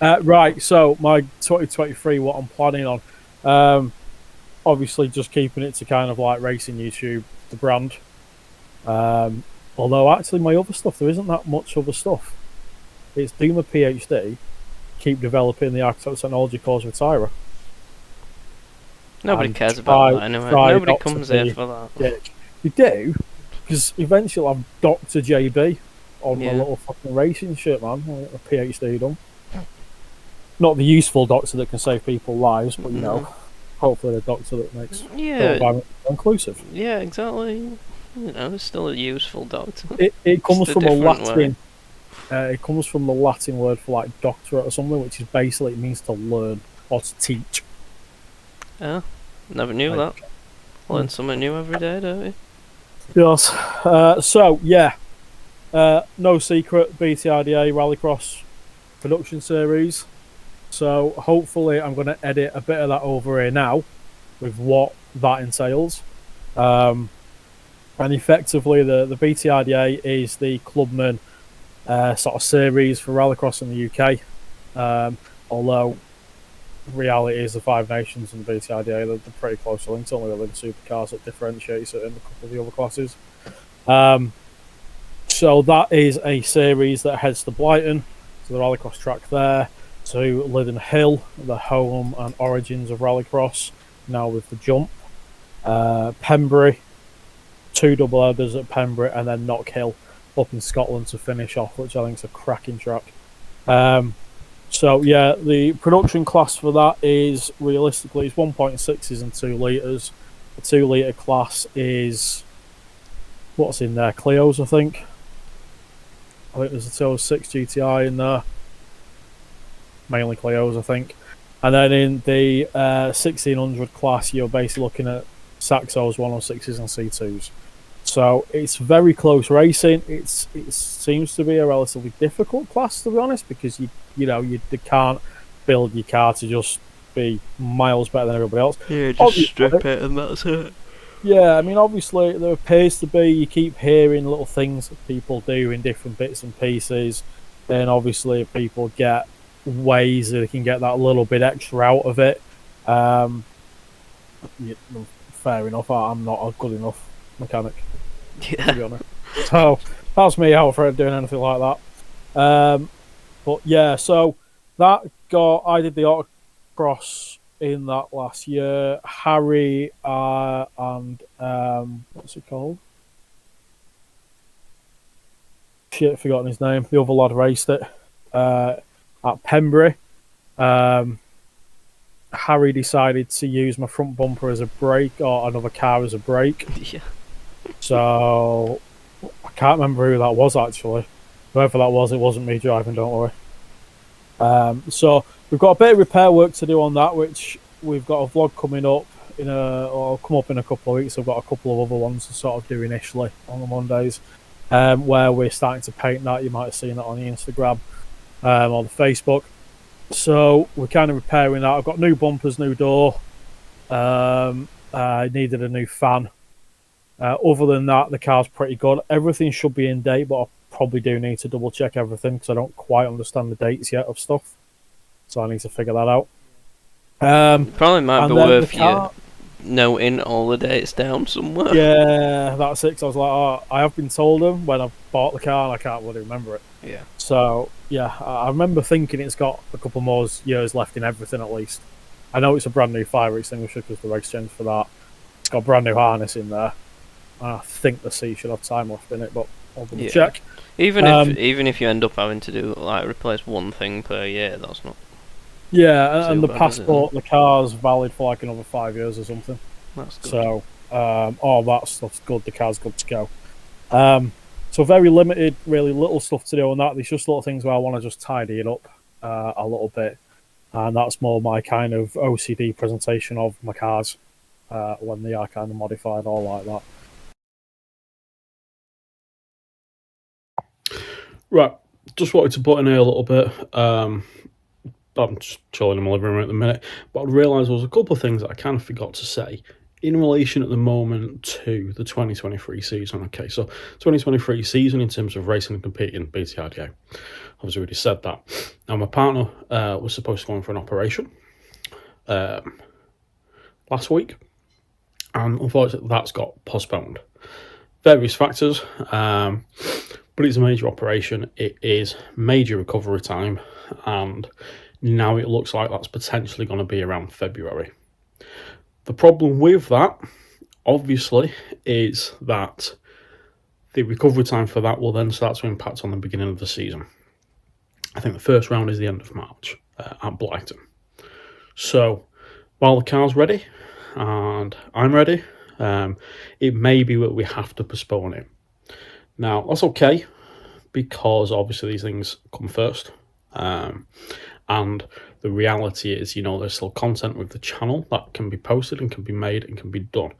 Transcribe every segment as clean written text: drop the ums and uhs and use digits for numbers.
Right, so my 2023, what I'm planning on, obviously just keeping it to kind of like racing YouTube, the brand. Although actually my other stuff, there isn't that much other stuff. It's do my PhD, keep developing the architecture technology course with Tyra. Nobody And cares about that anyway. try Nobody not to comes here be for that. dick. You do, because eventually I'm Dr. JB on my Yeah. little fucking racing shit, man. A PhD done. Not the useful doctor that can save people's lives, but hopefully the doctor that makes the Yeah. environment inclusive. Yeah, exactly. It's still a useful doctor. It comes Just a from a different way. Latin. It comes from the Latin word for like doctorate or something, which is basically it means to learn or to teach. Yeah. Never knew that. Learn something new every day, don't you? Yes. So yeah, no secret BTRDA Rallycross production series. So hopefully I'm going to edit a bit of that over here now with what that entails. And effectively the BTRDA is the Clubman sort of series for Rallycross in the UK. Although reality is the Five Nations and the BTRDA, they're pretty close linked. Only the supercars that differentiates it in a couple of the other classes. So that is a series that heads to Brighton, to the Rallycross track there, to Lytham Hill, the home and origins of Rallycross, now with the jump. Pembury, 2 double headers at Pembury, and then Knock Hill up in Scotland to finish off, which I think is a cracking track. So yeah, the production class for that is realistically it's 1.6s and 2 litres. The 2 litre class is what's in there? Clio's, I think. I think there's a 206 GTI in there. Mainly Clio's, I think. And then in the 1600 class, you're basically looking at Saxos 106s and C2s. So it's very close racing. It seems to be a relatively difficult class, to be honest, because you can't build your car to just be miles better than everybody else. Yeah, just strip it and that's it. Yeah, I mean, obviously there appears to be. You keep hearing little things that people do in different bits and pieces. Then obviously people get ways that they can get that little bit extra out of it. Fair enough. I'm not a good enough mechanic, to be honest. So that's me out for doing anything like that. But yeah, so I did the autocross in that last year. Harry and what's it called? Shit, forgotten his name. The other lad raced it at Pembury. Harry decided to use my front bumper as a brake or another car as a brake. Yeah. So I can't remember who that was actually. Whoever that was, it wasn't me driving, don't worry. So we've got a bit of repair work to do on that, which we've got a vlog coming up or come up in a couple of weeks. I've got a couple of other ones to sort of do initially on the Mondays, where we're starting to paint that. You might have seen that on the Instagram or the Facebook. So we're kind of repairing that. I've got new bumpers, new door. I needed a new fan. Other than that, the car's pretty good. Everything should be in date, but I probably do need to double check everything because I don't quite understand the dates yet of stuff. So I need to figure that out. Probably might be worth you noting all the dates down somewhere. Yeah, that's it. 'Cause I was like, oh, I have been told them when I bought the car and I can't really remember it. Yeah. So yeah, I remember thinking it's got a couple more years left in everything at least. I know it's a brand new fire extinguisher because the race changed for that. It's got a brand new harness in there. I think the seat should have time left in it, but I'll double check. Even if you end up having to do like replace one thing per year, that's not. Yeah, and the passport, the car's valid for like another 5 years or something. That's good. So all that stuff's good. The car's good to go. So very limited, really little stuff to do on that. There's just little things where I want to just tidy it up a little bit, and that's more my kind of OCD presentation of my cars when they are kind of modified or like that. Right, just wanted to put in here a little bit. I'm just chilling in my living room at the minute, but I realised there was a couple of things that I kind of forgot to say in relation at the moment to the 2023 season, okay, so 2023 season in terms of racing and competing, BTRDA, I've already said that. Now, my partner was supposed to go in for an operation last week, and unfortunately that's got postponed. Various factors, but it's a major operation. It is major recovery time, and now it looks like that's potentially going to be around February. The problem with that, obviously, is that the recovery time for that will then start to impact on the beginning of the season. I think the first round is the end of March at Brighton. So while the car's ready and I'm ready, it may be that we have to postpone it. Now, that's okay, because obviously these things come first. And the reality is, there's still content with the channel that can be posted and can be made and can be done.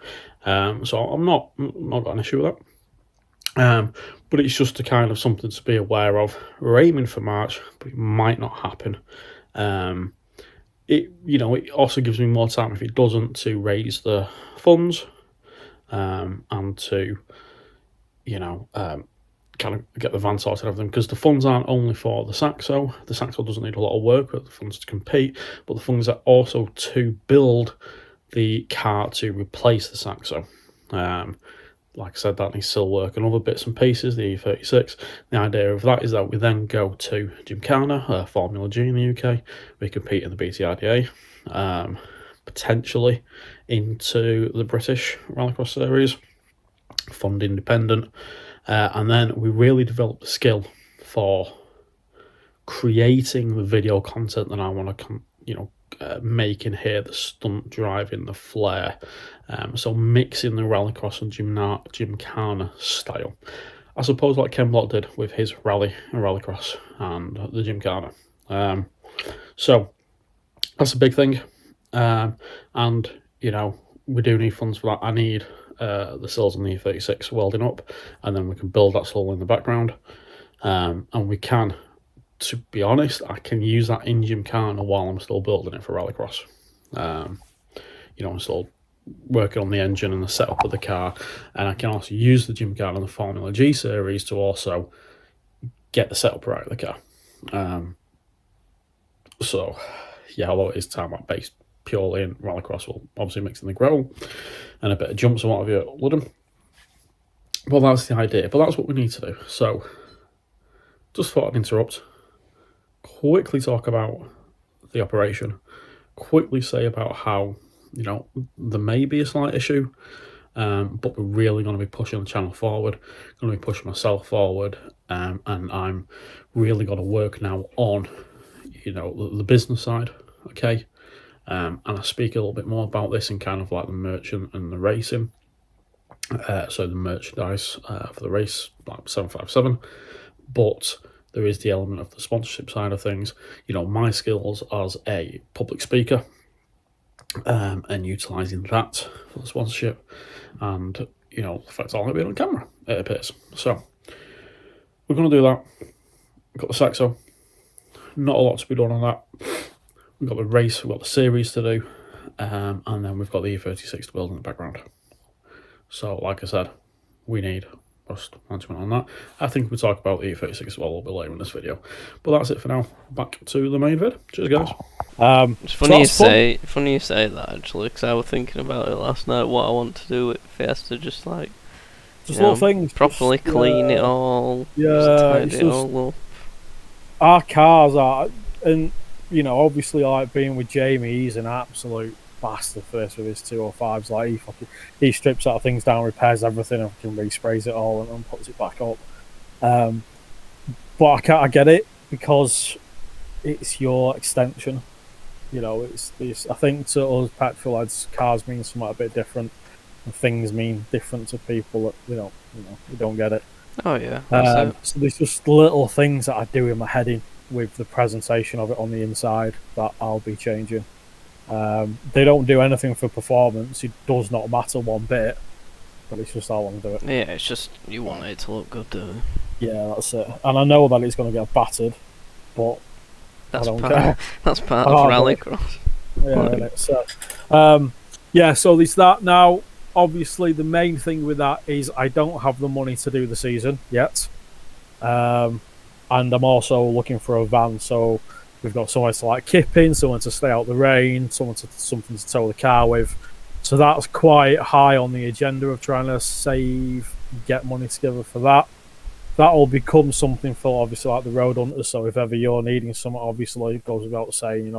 So I'm not got an issue with that. But it's just a kind of something to be aware of. We're aiming for March, but it might not happen. It also gives me more time, if it doesn't, to raise the funds and to kind of get the van sorted and everything, because the funds aren't only for the Saxo. The Saxo doesn't need a lot of work, but the funds to compete, but the funds are also to build the car to replace the Saxo. Like I said, that needs still work and other bits and pieces, the e36. The idea of that is that we then go to Gymkhana, Formula G in the UK. We compete in the BTRDA, potentially into the British Rallycross series, fund independent. And then we really develop the skill for creating the video content that I want to, make in here, the stunt driving, the flair. So mixing the Rallycross and Gymkhana style. I suppose like Ken Block did with his Rallycross and the Gymkhana. So that's a big thing. And, we do need funds for that. I need the sills on the e36 welding up, and then we can build that slowly in the background. And we can, to be honest, I can use that in Gymkhana while I'm still building it for Rallycross. I'm still working on the engine and the setup of the car, and I can also use the Gymkhana and the Formula G series to also get the setup right of the car. So, yeah, although it is tarmac based purely in Rallycross, we'll obviously mix in the gravel and a bit of jumps and what have you at Ludden. Well, that's the idea, but that's what we need to do. So, just thought I'd interrupt, quickly talk about the operation, quickly say about how, there may be a slight issue, but we're really going to be pushing the channel forward, going to be pushing myself forward, and I'm really going to work now on, the business side, okay? And I speak a little bit more about this in kind of like the merchant and the racing. So the merchandise for the race, like 757, but there is the element of the sponsorship side of things. My skills as a public speaker, and utilising that for the sponsorship, and the fact I'm going to be on camera, it appears. So we're going to do that. We've got the Saxo, not a lot to be done on that. We've got the race, we've got the series to do, and then we've got the e36 to build in the background. So, like I said, we need just management on that. I think we'll talk about the e36 as well a little bit later in this video. But that's it for now. Back to the main vid. Cheers, guys. It's funny you say that, actually, because I was thinking about it last night, what I want to do with Fiesta, just little things. Properly clean it all, tidy it all up. Our cars are, and obviously, like being with Jamie, he's an absolute bastard first with his 205s. Like he strips out things down, repairs everything, and resprays it all and puts it back up. But I get it, because it's your extension. It's I think to us petrol heads, cars mean something a bit different, and things mean different to people that you don't get it. Oh yeah. So there's just little things that I do in my head with the presentation of it on the inside that I'll be changing. They don't do anything for performance. It does not matter one bit, but it's just how I want to do it. Yeah, it's just you want it to look good, don't you? Yeah, that's it. And I know that it's going to get battered, but I don't care. That's part of Rallycross. Yeah, so Yeah, so there's that. Now, obviously, the main thing with that is I don't have the money to do the season yet. And I'm also looking for a van, so we've got somewhere to like kip in, someone to stay out the rain, something to tow the car with. So that's quite high on the agenda of trying to save, get money together for that. That will become something for obviously like the road hunters. So if ever you're needing something, obviously it goes without saying,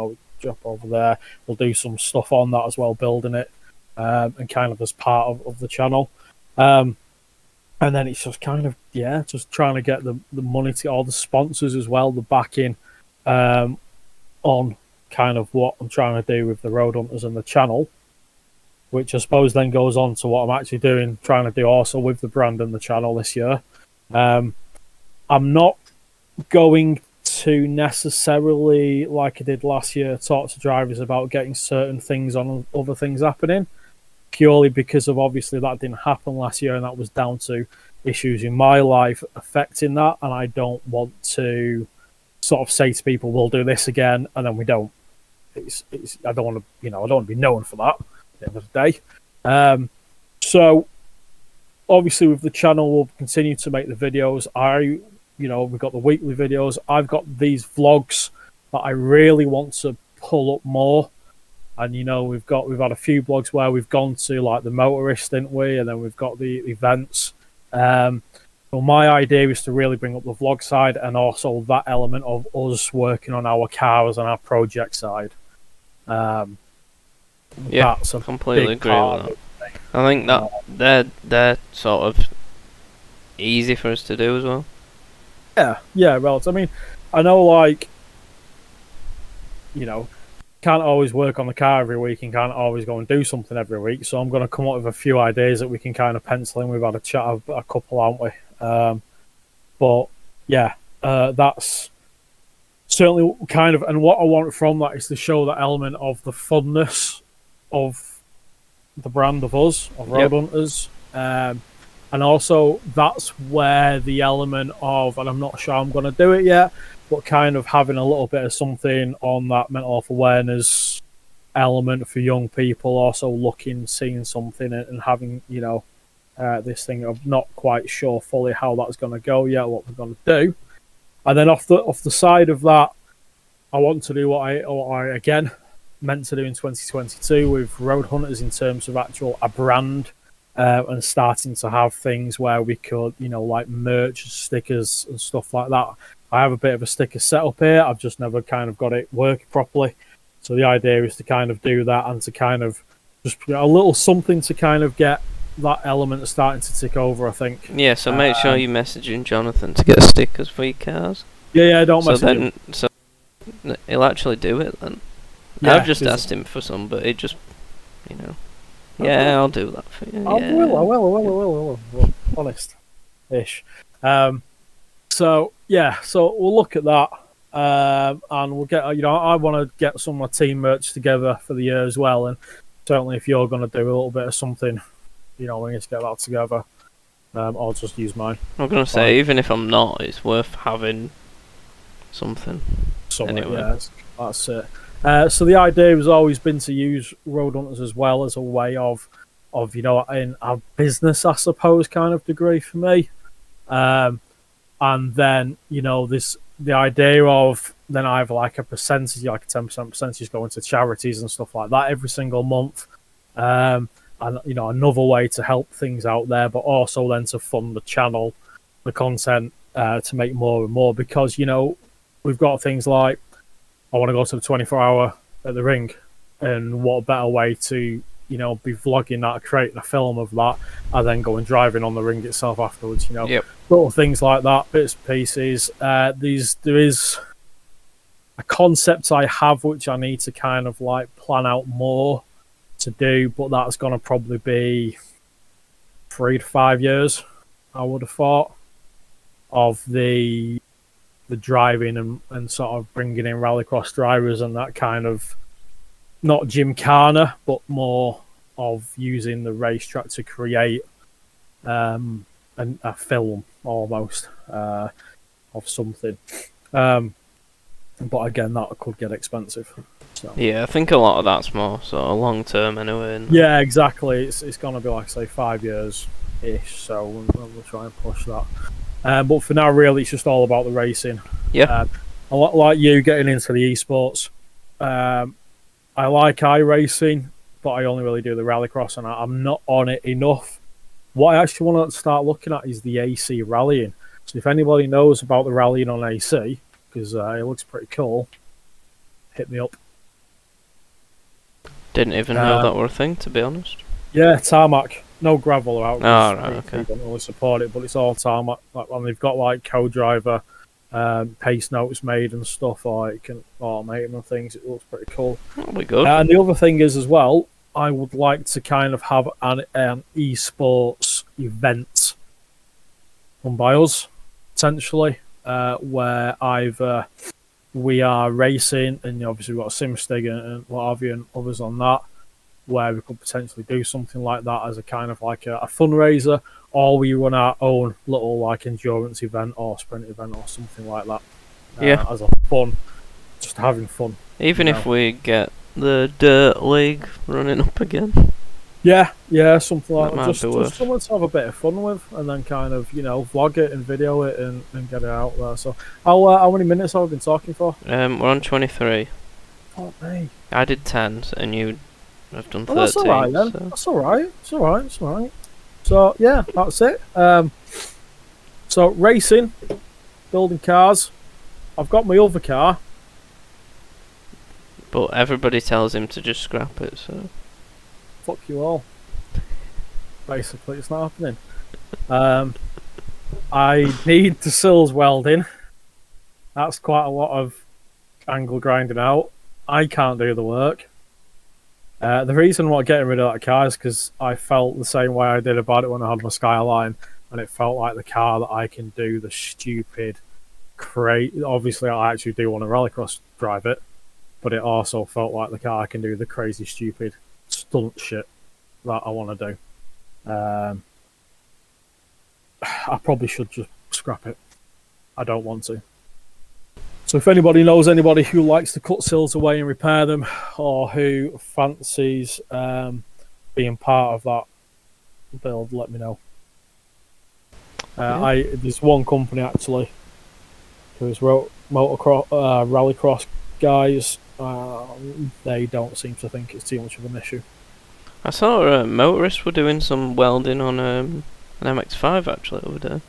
drop over there. We'll do some stuff on that as well, building it, and kind of as part of the channel. And then it's just kind of, just trying to get the money to all the sponsors as well, the backing on kind of what I'm trying to do with the road hunters and the channel, which I suppose then goes on to what I'm actually trying to do also with the brand and the channel this year. I'm not going to necessarily, like I did last year, talk to drivers about getting certain things on other things happening, purely because of obviously that didn't happen last year, and that was down to issues in my life affecting that, and I don't want to sort of say to people we'll do this again and then we don't. I don't want to, I don't want to be known for that at the end of the day. So obviously with the channel we'll continue to make the videos. We've got the weekly videos. I've got these vlogs that I really want to pull up more. And we've had a few blogs where we've gone to like the motorist, didn't we? And then we've got the events. Well, my idea is to really bring up the vlog side and also that element of us working on our cars and our project side. That's completely agree with that. I think that they're sort of easy for us to do as well. Yeah, relative. I mean, I know can't always work on the car every week and can't always go and do something every week. So I'm going to come up with a few ideas that we can kind of pencil in. We've had a chat of a couple, haven't we? That's certainly kind of, and what I want from that is to show that element of the funness of the brand of us, of Road Hunters. And also that's where the element of, and I'm not sure I'm going to do it yet, but kind of having a little bit of something on that mental health awareness element for young people, also seeing something and having, this thing. I'm not quite sure fully how that's going to go yet, what we're going to do. And then off the side of that, I want to do what I again meant to do in 2022 with Road Hunters in terms of a brand, and starting to have things where we could, like merch, stickers and stuff like that. I have a bit of a sticker set up here. I've just never kind of got it working properly. So the idea is to kind of do that and to kind of just put a little something to kind of get that element starting to tick over, I think. Yeah, so make sure you're messaging Jonathan to get stickers for your cars. Yeah, don't message him. So he'll actually do it then. Yeah, I've just asked him for some, but he just, I'll do that for you. I will. Honest-ish. So we'll look at that, and we'll get. I want to get some of my team merch together for the year as well, and certainly if you're going to do a little bit of something, we need to get that together. I'll just use mine. I'm going to say, even if I'm not, it's worth having something. Anyway. Yeah, that's it. So the idea has always been to use Road Hunters as well as a way of in a business, I suppose, kind of degree for me. And then, the idea of then I have like a percentage, like a 10% percentage going to charities and stuff like that every single month. And, another way to help things out there, but also then to fund the channel, the content, to make more and more, because, we've got things like, I want to go to the 24-hour at the ring, and what better way to, be vlogging that, creating a film of that, and then going driving on the ring itself afterwards, Little things like that, bits and pieces. There is a concept I have which I need to kind of like plan out more to do, but that's going to probably be 3 to 5 years, I would have thought, of the driving and sort of bringing in Rallycross drivers and that kind of, not Gymkhana, but more of using the racetrack to create a film almost of something. But again, that could get expensive. So Yeah, I think a lot of that's more sort of long term anyway. yeah, exactly. It's going to be like say 5 years ish. So we'll try and push that. But for now, really, it's just all about the racing. Yeah. A lot like you getting into the esports. I like iRacing, but I only really do the Rallycross, and I'm not on it enough. What I actually want to start looking at is the AC rallying. So if anybody knows about the rallying on AC, because it looks pretty cool, hit me up. Didn't even know that were a thing, to be honest. Yeah, tarmac. No gravel out. Oh, right, okay. They don't really support it, but it's all tarmac. And they've got like co-driver pace notes made and stuff, or you can automate them and things. It looks pretty cool. That'll be good. And the other thing is as well, I would like to kind of have an esports event run by us, potentially, where either we are racing, and obviously we've got SimStig and what have you, and others on that, where we could potentially do something like that as a kind of like a fundraiser, or we run our own little like endurance event or sprint event or something like that. Yeah. As a fun, just having fun. Even if we get the Dirt League running up again. Yeah, something like that. Just something to have a bit of fun with, and then kind of, vlog it and video it and get it out there. So, how many minutes have we been talking for? We're on 23. Oh, me. I did 10, and you have done 13. That's alright then. So. That's alright. It's alright. So, yeah, that's it. So, racing, building cars. I've got my other car. But everybody tells him to just scrap it, so... Fuck you all. Basically, it's not happening. I need the sills welding. That's quite a lot of angle grinding out. I can't do the work. The reason why I'm getting rid of that car is because I felt the same way I did about it when I had my Skyline, and it felt like the car that I can do the stupid, obviously I actually do want to Rallycross drive it, but it also felt like the car I can do the crazy, stupid stunt shit that I want to do. I probably should just scrap it. I don't want to. So if anybody knows anybody who likes to cut sills away and repair them, or who fancies being part of that build, let me know. There's one company actually who's motocross, Rallycross guys. They don't seem to think it's too much of an issue. I saw motorists were doing some welding on an MX-5 actually over there.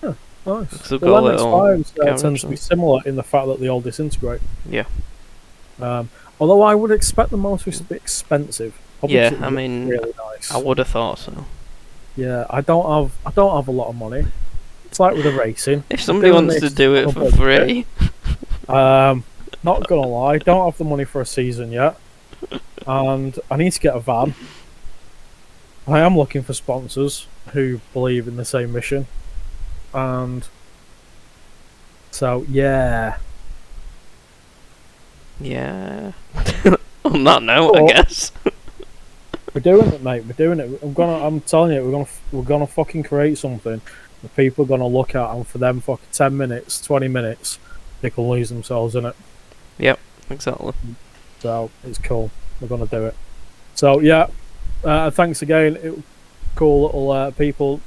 Yeah, nice. The MX-5s tends to be similar in the fact that they all disintegrate. Yeah. Although I would expect the motorists to be expensive. Yeah, I mean, really nice. I would have thought so. Yeah, I don't have a lot of money. It's like with the racing. If somebody wants to do it for free. Not gonna lie, don't have the money for a season yet, and I need to get a van. I am looking for sponsors who believe in the same mission, and so yeah. On that note, I guess we're doing it, mate. We're doing it. I'm telling you, we're gonna fucking create something that people are gonna look at, and for them, fucking 10 minutes, 20 minutes, they can lose themselves in it. Yep, exactly. So it's cool. We're gonna do it. So yeah, thanks again. Cool little people.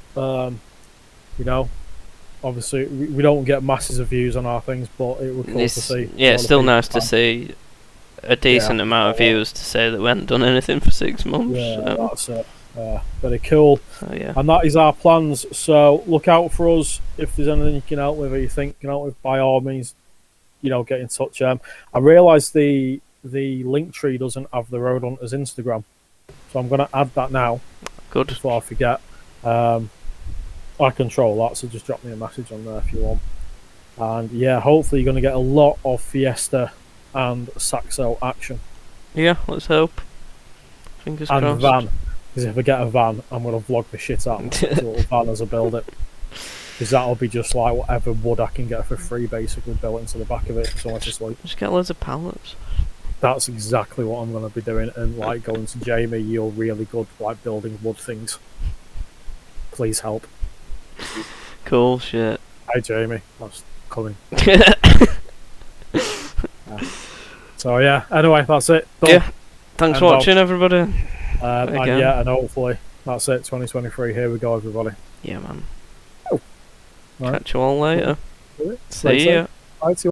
Obviously we don't get masses of views on our things, but it was cool to see. Yeah, it's still nice to see a decent amount of views to say that we hadn't done anything for 6 months. Yeah, that's it. Very cool. Yeah. And that is our plans. So look out for us. If there's anything you can help with, or you think you can help with, by all means, get in touch. I realise the link tree doesn't have the Road Hunters Instagram, so I'm going to add that now. Good. Before I forget. I control that, so just drop me a message on there if you want. And yeah, hopefully you're going to get a lot of Fiesta and Saxo action. Yeah, let's hope. Fingers crossed. And van. Because if I get a van, I'm going to vlog the shit out of a little van as I build it. Because that'll be just like whatever wood I can get for free, basically, built into the back of it for someone to sleep. Just get loads of pallets. That's exactly what I'm going to be doing. And like going to Jamie, you're really good like building wood things. Please help. Cool shit. Hi Jamie, that's coming. So yeah, anyway, that's it. Done. Yeah. Thanks for watching, everybody. And hopefully that's it. 2023. Here we go, everybody. Yeah, man. Oh. Catch you all later. Right. See ya. Bye.